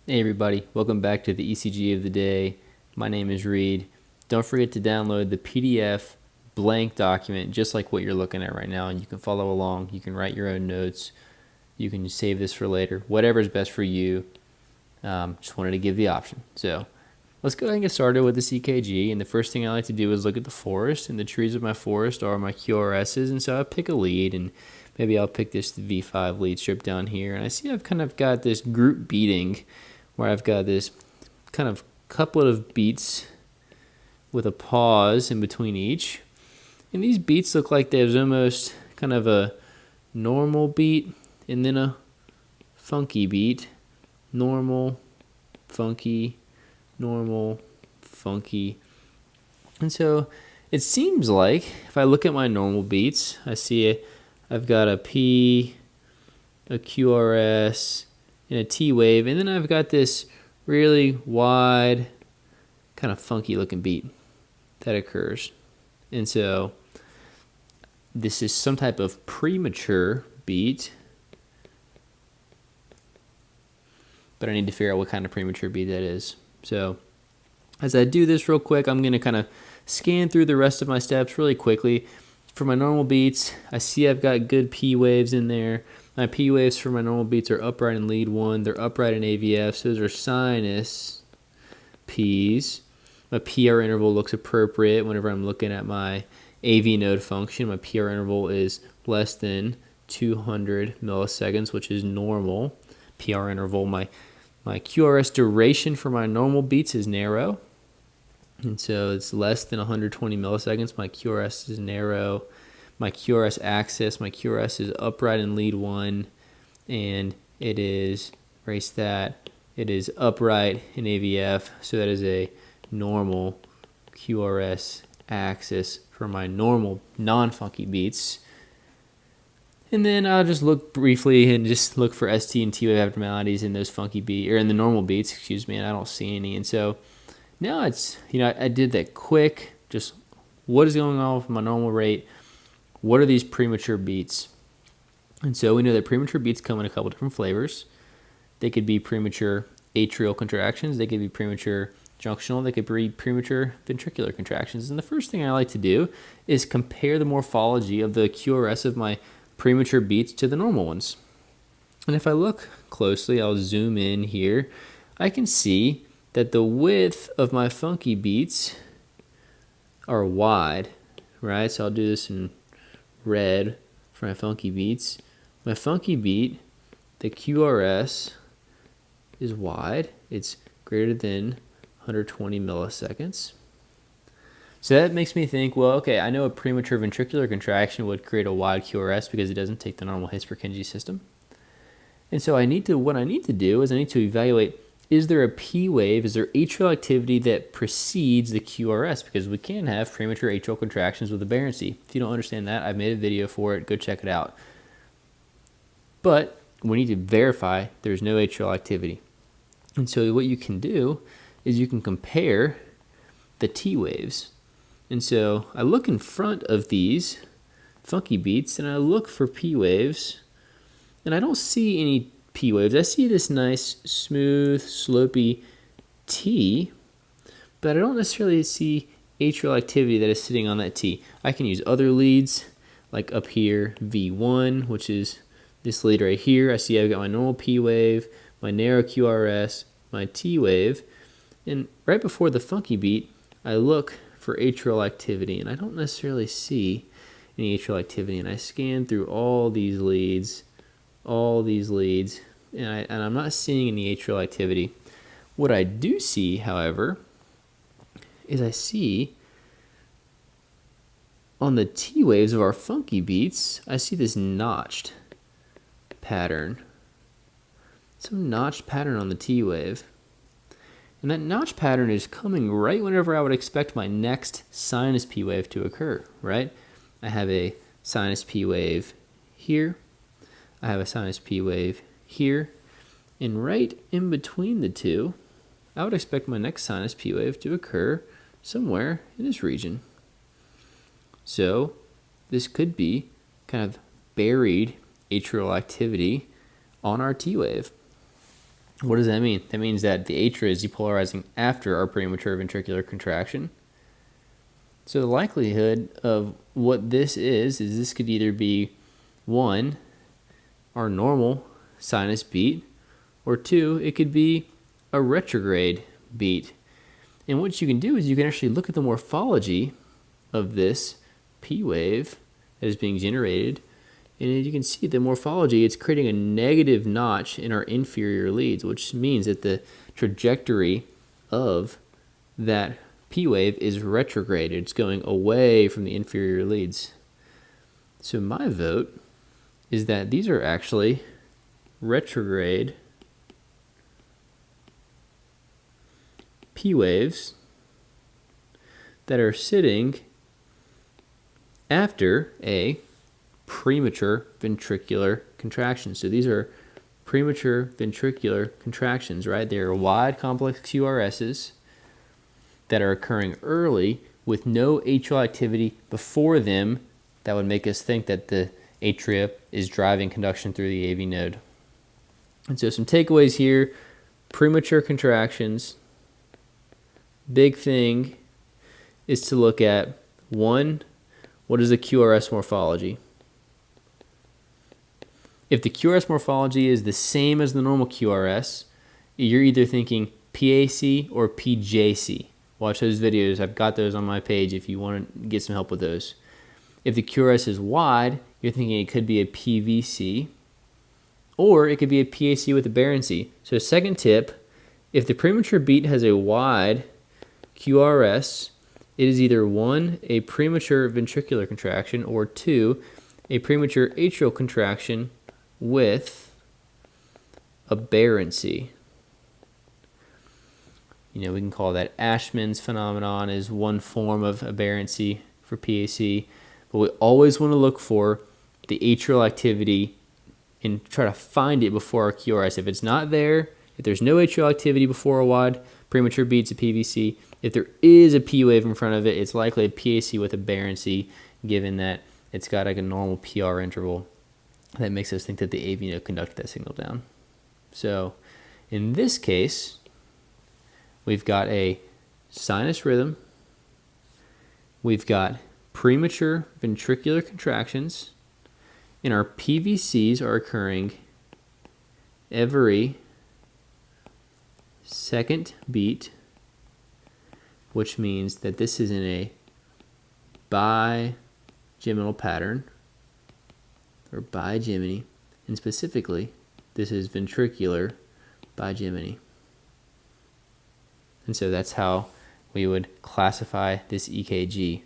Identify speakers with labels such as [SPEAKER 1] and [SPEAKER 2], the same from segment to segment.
[SPEAKER 1] Hey everybody, welcome back to the ECG of the day. My name is Reid. Don't forget to download the PDF blank document just like what you're looking at right now, and you can follow along. You can write your own notes. You can save this for later. Whatever is best for you. Just wanted to give the option. So let's go ahead and get started with this EKG. And the first thing I like to do is look at the forest, and the trees of my forest are my QRSs. And so I pick a lead, and maybe I'll pick this V5 lead strip down here. And I see I've kind of got this group beating where I've got this kind of couplet of beats with a pause in between each. And these beats look like there's almost kind of a normal beat and then a funky beat. Normal, funky, normal, funky. And so it seems like if I look at my normal beats, I see I've got a P, a QRS, and a T wave, and then I've got this really wide, kind of funky looking beat that occurs. And so this is some type of premature beat, but I need to figure out what kind of premature beat that is. So as I do this real quick, I'm going to kind of scan through the rest of my steps really quickly. For my normal beats, I see I've got good P waves in there. My P waves for my normal beats are upright in lead 1. They're upright in AVF, so those are sinus Ps. My PR interval looks appropriate whenever I'm looking at my AV node function. My PR interval is less than 200 milliseconds, which is normal. PR interval, my QRS duration for my normal beats is narrow. And so it's less than 120 milliseconds. My QRS is narrow. My QRS axis, my QRS is upright in lead 1, and it is, erase that, it is upright in AVF, so that is a normal QRS axis for my normal non-funky beats. And then I'll just look briefly and just look for ST and T wave abnormalities in those funky beats, or in the normal beats, excuse me, and I don't see any. And so now it's, I did that quick, just what is going on with my normal rate? What are these premature beats? And so we know that premature beats come in a couple different flavors. They could be premature atrial contractions. They could be premature junctional. They could be premature ventricular contractions. And the first thing I like to do is compare the morphology of the QRS of my premature beats to the normal ones. And if I look closely, I'll zoom in here, I can see that the width of my funky beats are wide, right? So I'll do this in red for my funky beats. My funky beat, the QRS is wide. It's greater than 120 milliseconds. So that makes me think, well, okay, I know a premature ventricular contraction would create a wide QRS because it doesn't take the normal His-Purkinje system. And so what I need to do is I need to evaluate, is there a P wave, is there atrial activity that precedes the QRS? Because we can have premature atrial contractions with aberrancy. If you don't understand that, I've made a video for it. Go check it out. But we need to verify there's no atrial activity. And so what you can do is you can compare the T waves. And so I look in front of these funky beats and I look for P waves, and I don't see any P waves. I see this nice, smooth, slopey T, but I don't necessarily see atrial activity that is sitting on that T. I can use other leads, like up here, V1, which is this lead right here. I see I've got my normal P wave, my narrow QRS, my T wave, and right before the funky beat, I look for atrial activity, and I don't necessarily see any atrial activity, and I scan through all these leads, and I'm not seeing any atrial activity. What I do see, however, is I see on the T waves of our funky beats, I see this notched pattern. Some notched pattern on the T wave. And that notch pattern is coming right whenever I would expect my next sinus P wave to occur, right? I have a sinus P wave here. I have a sinus P wave here. And right in between the two, I would expect my next sinus P wave to occur somewhere in this region. So this could be kind of buried atrial activity on our T wave. What does that mean? That means that the atria is depolarizing after our premature ventricular contraction. So the likelihood of what this is this could either be 1, our normal sinus beat, or 2, it could be a retrograde beat. And what you can do is you can actually look at the morphology of this P wave that is being generated. And as you can see the morphology, it's creating a negative notch in our inferior leads, which means that the trajectory of that P wave is retrograde. It's going away from the inferior leads. So my vote is that these are actually retrograde P waves that are sitting after a premature ventricular contraction. So these are premature ventricular contractions, right? They are wide complex QRSs that are occurring early with no atrial activity before them that would make us think that the atria is driving conduction through the AV node. And so some takeaways here: premature contractions. Big thing is to look at, 1, what is the QRS morphology? If the QRS morphology is the same as the normal QRS, you're either thinking PAC or PJC. Watch those videos. I've got those on my page if you want to get some help with those. If the QRS is wide, you're thinking it could be a PVC, or it could be a PAC with aberrancy. So second tip, if the premature beat has a wide QRS, it is either 1, a premature ventricular contraction, or 2, a premature atrial contraction with aberrancy. We can call that Ashman's phenomenon, is one form of aberrancy for PAC. But we always want to look for the atrial activity and try to find it before our QRS. If it's not there, if there's no atrial activity before a wide premature beat's a PVC. If there is a P wave in front of it, it's likely a PAC with aberrancy, given that it's got like a normal PR interval that makes us think that the AV node conducted that signal down. So in this case, we've got a sinus rhythm, we've got premature ventricular contractions, and our PVCs are occurring every second beat, which means that this is in a bigeminal pattern, or bigeminy, and specifically, this is ventricular bigeminy. And so that's how we would classify this EKG.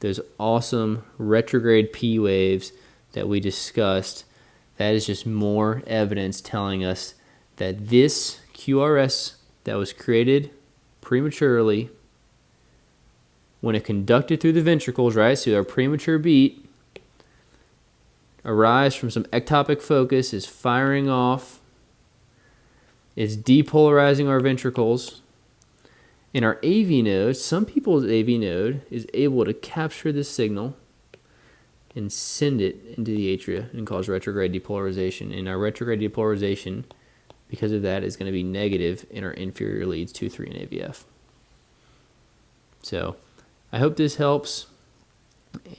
[SPEAKER 1] Those awesome retrograde P waves that we discussed, that is just more evidence telling us that this QRS that was created prematurely, when it conducted through the ventricles, right, so our premature beat arrives from some ectopic focus, is firing off, is depolarizing our ventricles, and our AV node, some people's AV node is able to capture this signal and send it into the atria and cause retrograde depolarization. And our retrograde depolarization, because of that, is going to be negative in our inferior leads 2, 3, and AVF. So I hope this helps.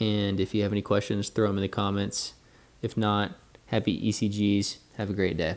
[SPEAKER 1] And if you have any questions, throw them in the comments. If not, happy ECGs. Have a great day.